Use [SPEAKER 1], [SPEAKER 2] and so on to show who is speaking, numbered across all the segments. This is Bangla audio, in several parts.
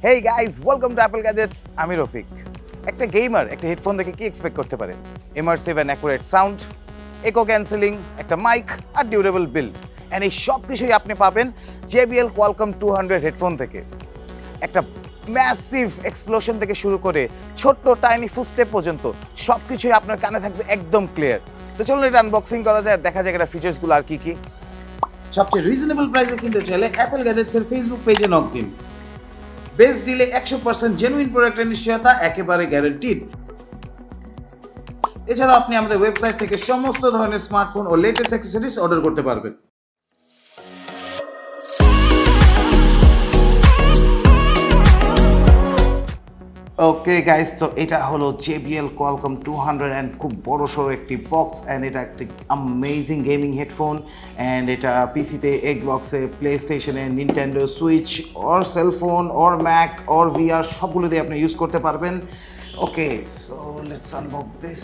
[SPEAKER 1] Hey guys, welcome to Apple Gadgets. আমি রফিক। একটা গেমার একটা হেডফোন থেকে কি এক্সপেক্ট করতে পারে? Immersive and accurate sound, echo cancelling, একটা মাইক আর ডিউরেবল বিল্ড। এন্ড এই সব কিছুই আপনি পাবেন JBL Quantum 200 হেডফোন থেকে। একটা ম্যাসিভ এক্সপ্লোশন থেকে শুরু করে ছোট্ট টাইনি ফুটস্টেপ পর্যন্ত সবকিছুই আপনার কানে থাকবে একদম ক্লিয়ার। তো চলুন এটা আনবক্সিং করা যায় আর দেখা যায় এর ফিচারসগুলো আর কি কি। সবচেয়ে রিজনেবল প্রাইসে কিনতে চাইলে অ্যাপল গ্যাজেটস এর ফেসবুক পেজে নক দিন। বেস্ট ডিলে 100% জেনুইন প্রোডাক্টের নিশ্চয়তা একেবারে গ্যারান্টিড। এছাড়াও আপনি আমাদের ওয়েবসাইট থেকে সমস্ত ধরনের স্মার্টফোন ও লেটেস্ট অ্যাক্সেসরিজ অর্ডার করতে পারবেন। ওকে গাইস, তো এটা হলো JBL Qualcomm 200 এন্ড খুব বড় সড়ো একটি বক্স এন্ড এটা একটা অ্যামেজিং গেমিং হেডফোন এন্ড এটা পিসিতে, এক্সবক্সে, প্লে স্টেশনে, Nintendo Switch or cellphone or Mac or VR সবগুলোতে আপনি ইউজ করতে পারবেন। Okay, so let's unbox this.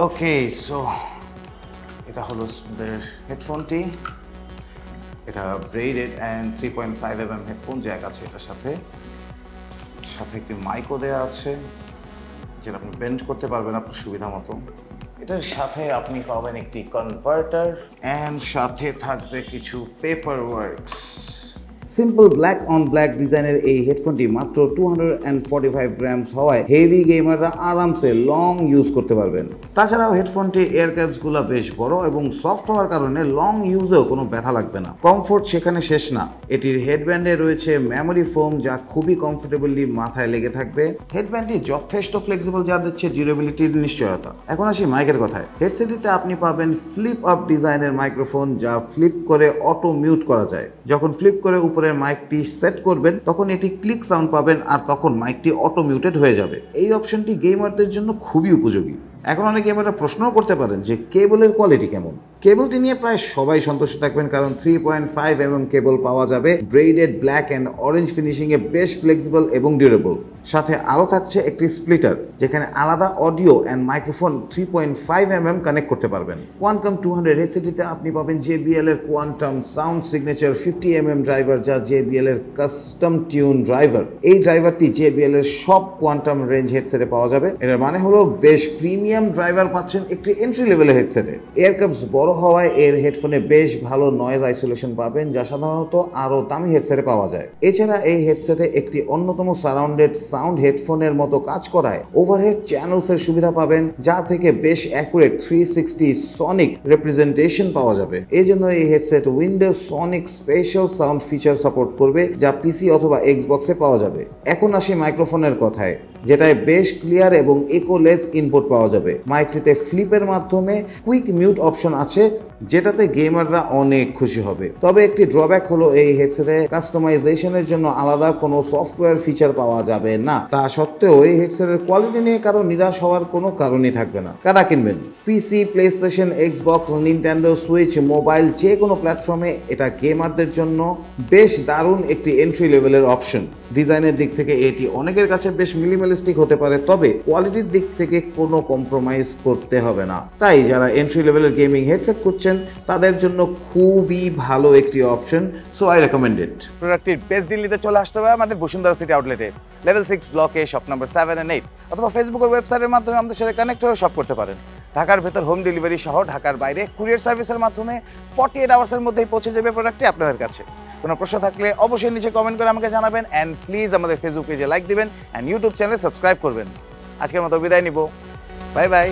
[SPEAKER 1] Okay, so এটা হলো হেডফোনটি। এটা braided and 3.5mm headphone Jack আছে এটার সাথে একটি মাইকও দেওয়া আছে যেটা আপনি বেন্ড করতে পারবেন আপনার সুবিধা মতো। এটার সাথে আপনি পাবেন একটি কনভার্টার এন্ড সাথে থাকবে কিছু paper works. Simple black on black ডিজাইনের এই হেডফোনটি মাত্র 245 গ্রামস হওয়ায় হেভি গেমাররা আরামসে লং ইউজ করতে পারবেন। তাছাড়াও হেডফোনটির এয়ার ক্যাপসগুলো বেশ বড় এবং সফট হওয়ার কারণে লং ইউজেও কোনো ব্যথা লাগবে না। কমফোর্ট সেখানে শেষ না, এটির হেডব্যান্ডে রয়েছে মেমোরি ফোম যা খুবই কমফোর্টেবলি মাথায় লেগে থাকবে। হেডব্যান্ডটি যথেষ্ট ফ্লেক্সিবল যা দিচ্ছে ডিউরেবিলিটির নিশ্চয়তা। এখন আসি মাইকের কথায়। হেডসেটটিতে আপনি পাবেন ফ্লিপ আপ ডিজাইনের মাইক্রোফোন যা ফ্লিপ করে অটো মিউট করা যায়। যখন ফ্লিপ করে উপরের মাইকটি সেট করবেন তখন এটি ক্লিক সাউন্ড পাবেন আর তখন মাইকটি অটো মিউটেড হয়ে যাবে। এই অপশনটি গেমারদের জন্য খুবই উপযোগী। এখন অনেক গেমাররা প্রশ্নও করতে পারেন যে কেবলের কোয়ালিটি কেমন। কেবলটি নিয়ে প্রায় সবাই সন্তুষ্ট থাকবেন কারণ 3.5mm কেবল পাওয়া যাবে ব্রেডেড ব্ল্যাক অ্যান্ড অরেঞ্জ ফিনিশিংয়ে, বেশ ফ্লেক্সিবল এবং ডিউরেবল। সাথে আরও থাকছে একটি স্প্লিটার যেখানে আলাদা audio and microphone 3.5mm connect করতে পারবেন। কোয়ান্টাম 200 হেডসেটটিতে আপনি পাবেন JBL এর quantum sound signature 50mm driver যা JBL এর কাস্টম টিউন ড্রাইভার। এই ড্রাইভারটি JBL এর সব কোয়ান্টাম রেঞ্জ হেডসেটে পাওয়া যাবে। এর মানে হলো বেশ প্রিমিয়াম ড্রাইভার পাচ্ছেন একটি এন্ট্রি লেভেলের হেডসেটে। এয়ার ক্যাপস বড় হওয়ায় এর হেডফোনে বেশ ভালো নয়েজ আইসোলেশন পাবেন যা সাধারণত আরও দামি হেডসেটে পাওয়া যায়। এছাড়া এই হেডসেটে একটি অন্যতম সারাউন্ডেড সাউন্ড হেডফোনের মতো কাজ করায় ওভারহেড চ্যানেলসের সুবিধা পাবেন যা থেকে বেশ অ্যাকুরেট 360 সনিক রিপ্রেজেন্টেশন পাওয়া যাবে। এই জন্য এই headset Windows Sonic special sound feature support করবে যা পিসি অথবা এক্সবক্সে পাওয়া যাবে। এখন আসি মাইক্রোফোনের কথায়, যেটায় বেশ ক্লিয়ার এবং ইকোলেস ইনপুট পাওয়া যাবে। মাইকটিতে ফ্লিপের মাধ্যমে কুইক মিউট অপশন আছে যেটাতে গেমাররা অনেক খুশি হবে। তবে একটি ড্রব্যাক হলো এই হেডসেটে কাস্টমাইজেশনের জন্য আলাদা কোনো সফটওয়্যার ফিচার পাওয়া যাবে না। তা সত্ত্বেও এই হেডসেটের কোয়ালিটি নিয়ে কারো নিরাশ হওয়ার কোনো কারণই থাকবে না। কারা কিনবেন? PC, PlayStation, Xbox, Nintendo Switch, mobile যে কোনো প্ল্যাটফর্মে এটা গেমারদের জন্য বেশ দারুণ একটি এন্ট্রি লেভেলের অপশন। ডিজাইনের দিক থেকে এটি অনেকের কাছে বেশ মিনিমালিস্টিক হতে পারে, তবে কোয়ালিটির দিক থেকে কোনো কম্প্রোমাইজ করতে হবে না। তাই যারা এন্ট্রি লেভেলের গেমিং হেডসেট খুঁজছেন তাদের জন্য খুবই ভালো একটি option. So I recommend it. প্রোডাক্টটির বেস্ট ডিল নিতে চলে আসতে হবে আমাদের বসুন্ধরা সিটি আউটলেটে, লেভেল 6 ব্লকে, শপ নাম্বার 7 and 8, অথবা ফেসবুকের ওয়েবসাইটের মাধ্যমে আমাদের সাথে কানেক্ট হয়ে শপ করতে পারেন। ঢাকার ভেতর হোম ডেলিভারি সহ ঢাকার বাইরে কুরিয়ার সার্ভিসের মাধ্যমে 48 আওয়ার্সের মধ্যেই পৌঁছে যাবে প্রোডাক্টটি আপনাদের কাছে। কোনো প্রশ্ন থাকলে অবশ্যই নিচে কমেন্ট করে আমাকে জানাবেন অ্যান্ড প্লিজ আমাদের ফেসবুক পেজে লাইক দিবেন অ্যান্ড ইউটিউব চ্যানেলে সাবস্ক্রাইব করবেন। আজকের মতো বিদায় নিব, বাই বাই।